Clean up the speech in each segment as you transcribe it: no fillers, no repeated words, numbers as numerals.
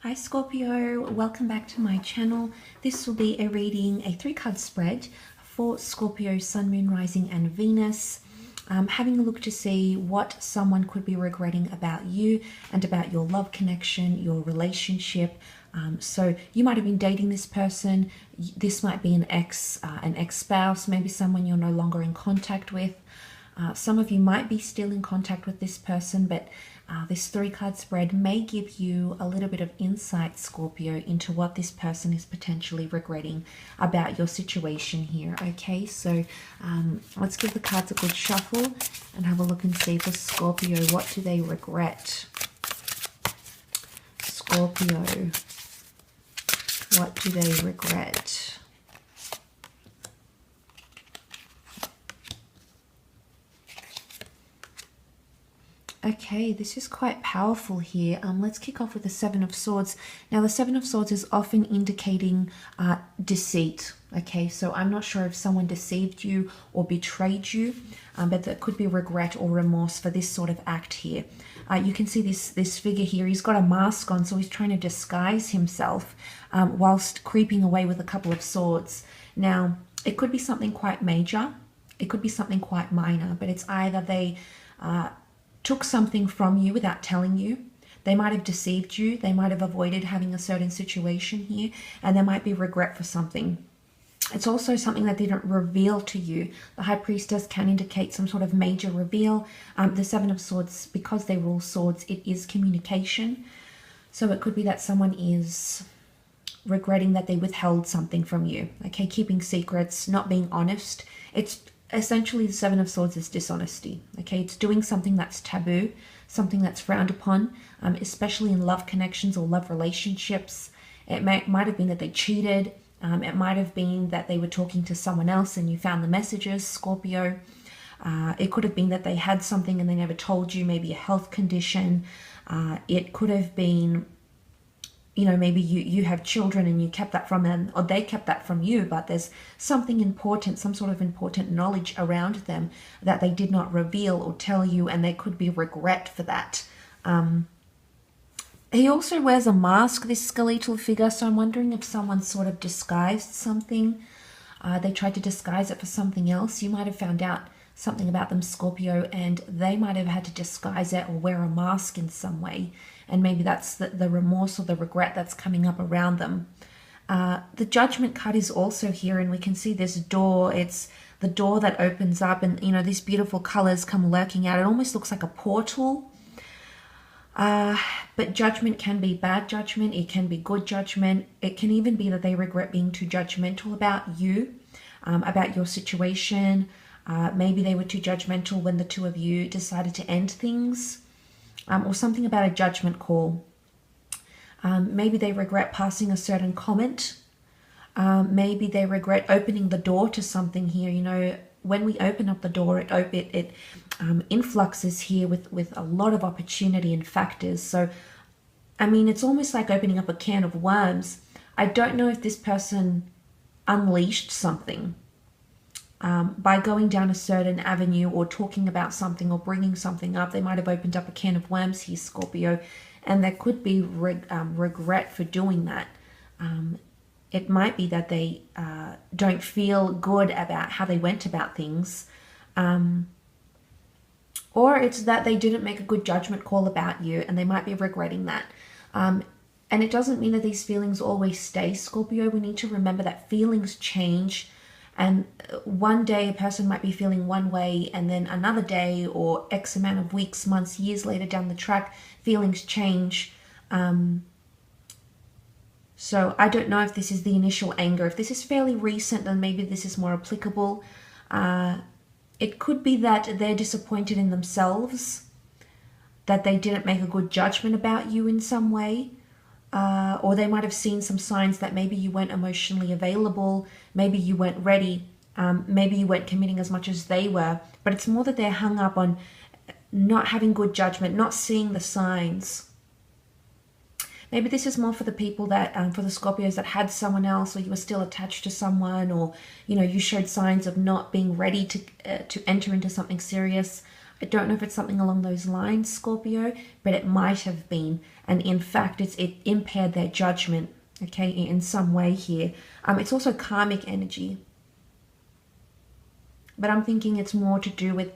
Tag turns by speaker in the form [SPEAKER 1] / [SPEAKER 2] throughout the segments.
[SPEAKER 1] Hi Scorpio, welcome back to my channel. This will be a reading, a 3-card spread for Scorpio, Sun, Moon, Rising and Venus. Having a look to see what someone could be regretting about you and about your love connection, your relationship. So you might have been dating this person. This might be an ex-spouse, maybe someone you're no longer in contact with. Some of you might be still in contact with this person, but this 3-card spread may give you a little bit of insight, Scorpio, into what this person is potentially regretting about your situation here. Okay, so let's give the cards a good shuffle and have a look and see for Scorpio, what do they regret? Scorpio, what do they regret? Okay, this is quite powerful here. Let's kick off with the 7 of Swords. Now, the 7 of Swords is often indicating deceit. Okay, so I'm not sure if someone deceived you or betrayed you, but there could be regret or remorse for this sort of act here. You can see this figure here. He's got a mask on, so he's trying to disguise himself whilst creeping away with a couple of swords. Now, it could be something quite major. It could be something quite minor, but it's either they took something from you without telling you. They might have deceived you. They might have avoided having a certain situation here, and there might be regret for something. It's also something that they didn't reveal to you. The High Priestess can indicate some sort of major reveal. The 7 of Swords, because they rule swords, it is communication. So it could be that someone is regretting that they withheld something from you. Okay, keeping secrets, not being honest. It's essentially, the 7 of Swords is dishonesty. Okay, it's doing something that's taboo, something that's frowned upon, especially in love connections or love relationships. It might have been that they cheated. It might have been that they were talking to someone else and you found the messages, Scorpio. It could have been that they had something and they never told you, maybe a health condition. It could have been, you know, maybe you have children and you kept that from them, or they kept that from you, but there's something important, some sort of important knowledge around them that they did not reveal or tell you, and there could be regret for that. He also wears a mask, this skeletal figure, so I'm wondering if someone sort of disguised something. They tried to disguise it for something else. You might have found out something about them, Scorpio, and they might have had to disguise it or wear a mask in some way. And maybe that's the remorse or the regret that's coming up around them. The Judgment card is also here, and we can see this door. It's the door that opens up, and, you know, these beautiful colors come lurking out. It almost looks like a portal. But judgment can be bad judgment. It can be good judgment. It can even be that they regret being too judgmental about you, about your situation. Maybe they were too judgmental when the two of you decided to end things. Or something about a judgment call. Maybe they regret passing a certain comment. Maybe they regret opening the door to something here. You know, when we open up the door, it influxes here with a lot of opportunity and factors. So, I mean, it's almost like opening up a can of worms. I don't know if this person unleashed something. By going down a certain avenue or talking about something or bringing something up, they might have opened up a can of worms here, Scorpio, and there could be regret for doing that. It might be that they don't feel good about how they went about things, or it's that they didn't make a good judgment call about you, and they might be regretting that. And it doesn't mean that these feelings always stay, Scorpio. We need to remember that feelings change. And one day a person might be feeling one way, and then another day or X amount of weeks, months, years later down the track, feelings change. So I don't know if this is the initial anger. If this is fairly recent, then maybe this is more applicable. It could be that they're disappointed in themselves, that they didn't make a good judgment about you in some way. Or they might have seen some signs that maybe you weren't emotionally available, maybe you weren't ready, maybe you weren't committing as much as they were, but it's more that they're hung up on not having good judgment, not seeing the signs. Maybe this is more for the people that, for the Scorpios that had someone else, or you were still attached to someone, or, you know, you showed signs of not being ready to enter into something serious. I don't know if it's something along those lines, Scorpio, but it might have been. And in fact, it impaired their judgment, okay, in some way here. It's also karmic energy. But I'm thinking it's more to do with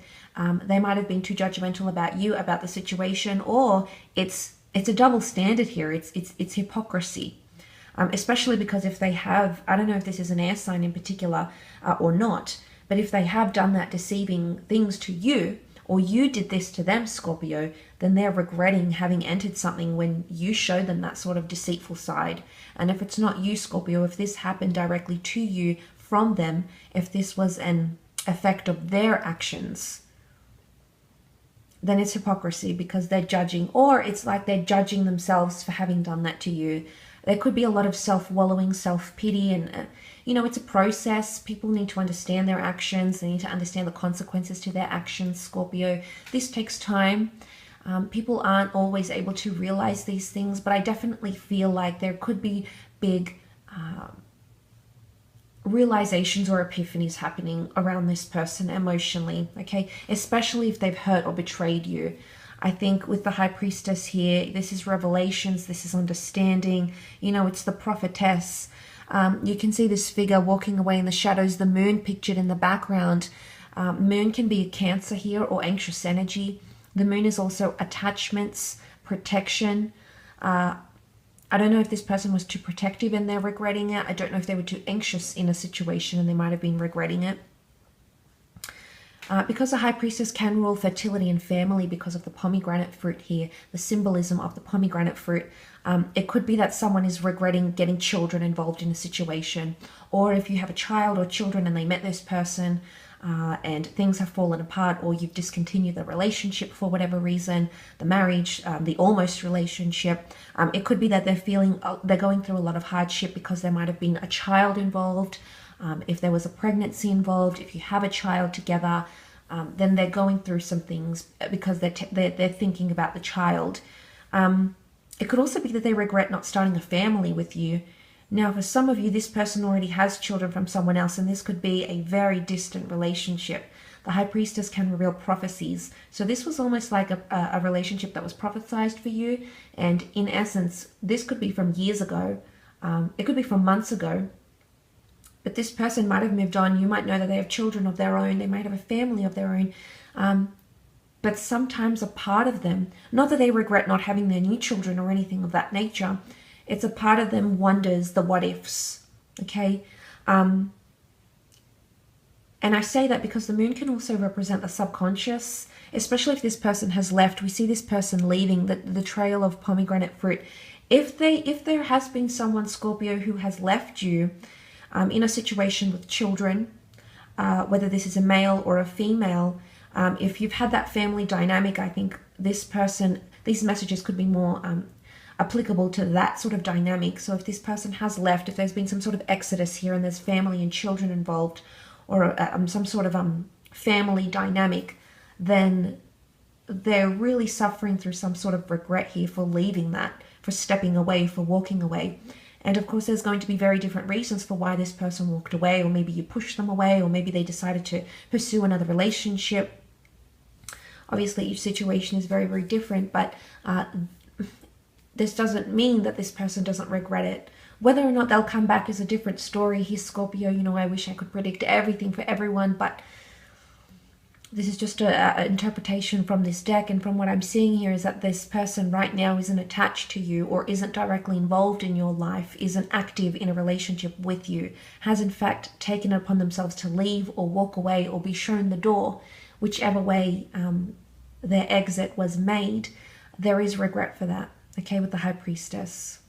[SPEAKER 1] they might have been too judgmental about you, about the situation, or it's a double standard here. It's hypocrisy. Especially because if they have, I don't know if this is an air sign in particular or not, but if they have done that deceiving things to you, or you did this to them, Scorpio, then they're regretting having entered something when you showed them that sort of deceitful side. And if it's not you, Scorpio, if this happened directly to you from them, if this was an effect of their actions, then it's hypocrisy because they're judging, or it's like they're judging themselves for having done that to you. There could be a lot of self-wallowing, self-pity, and it's a process. People need to understand their actions. They need to understand the consequences to their actions, Scorpio. This takes time. People aren't always able to realize these things, but I definitely feel like there could be big realizations or epiphanies happening around this person emotionally, okay? Especially if they've hurt or betrayed you. I think with the High Priestess here, this is revelations, this is understanding. It's the prophetess. You can see this figure walking away in the shadows, the moon pictured in the background. Moon can be a Cancer here or anxious energy. The moon is also attachments, protection. I don't know if this person was too protective and they're regretting it. I don't know if they were too anxious in a situation and they might have been regretting it. Because the High Priestess can rule fertility and family because of the pomegranate fruit here, the symbolism of the pomegranate fruit, it could be that someone is regretting getting children involved in a situation. Or if you have a child or children and they met this person and things have fallen apart, or you've discontinued the relationship for whatever reason, the marriage, the almost relationship, it could be that they're going through a lot of hardship because there might have been a child involved. If there was a pregnancy involved, if you have a child together, then they're going through some things because they're thinking about the child. It could also be that they regret not starting a family with you. Now, for some of you, this person already has children from someone else, and this could be a very distant relationship. The High Priestess can reveal prophecies. So this was almost like a relationship that was prophesied for you. And in essence, this could be from years ago. It could be from months ago. But this person might have moved on. You might know that they have children of their own. They might have a family of their own. But sometimes a part of them, not that they regret not having their new children or anything of that nature, it's a part of them wonders the what ifs, okay? And I say that because the moon can also represent the subconscious, especially if this person has left. We see this person leaving, the trail of pomegranate fruit. If there has been someone, Scorpio, who has left you in a situation with children, whether this is a male or a female, if you've had that family dynamic, I think these messages could be more applicable to that sort of dynamic. So if this person has left, if there's been some sort of exodus here and there's family and children involved, or some sort of family dynamic, then they're really suffering through some sort of regret here for leaving that, for stepping away, for walking away. And of course, there's going to be very different reasons for why this person walked away, or maybe you pushed them away, or maybe they decided to pursue another relationship. Obviously, each situation is very, very different, but this doesn't mean that this person doesn't regret it. Whether or not they'll come back is a different story. He's Scorpio, I wish I could predict everything for everyone, but this is just an interpretation from this deck, and from what I'm seeing here is that this person right now isn't attached to you, or isn't directly involved in your life, isn't active in a relationship with you, has in fact taken it upon themselves to leave or walk away or be shown the door. Whichever way their exit was made, there is regret for that, okay, with the High Priestess.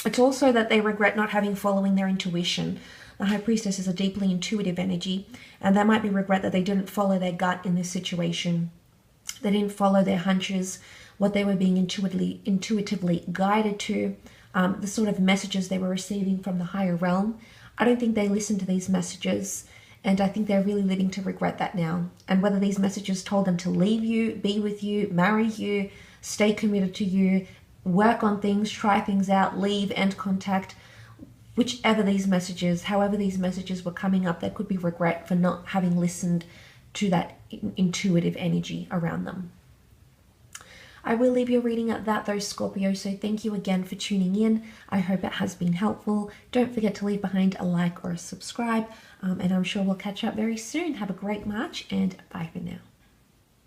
[SPEAKER 1] It's also that they regret not following their intuition. The High Priestess is a deeply intuitive energy, and that might be regret that they didn't follow their gut in this situation. They didn't follow their hunches, what they were being intuitively guided to, the sort of messages they were receiving from the higher realm. I don't think they listened to these messages, and I think they're really living to regret that now. And whether these messages told them to leave you, be with you, marry you, stay committed to you, work on things, try things out, leave, end contact, however these messages were coming up, there could be regret for not having listened to that intuitive energy around them. I will leave your reading at that though, Scorpio, so thank you again for tuning in. I hope it has been helpful. Don't forget to leave behind a like or a subscribe, and I'm sure we'll catch up very soon. Have a great March, and bye for now.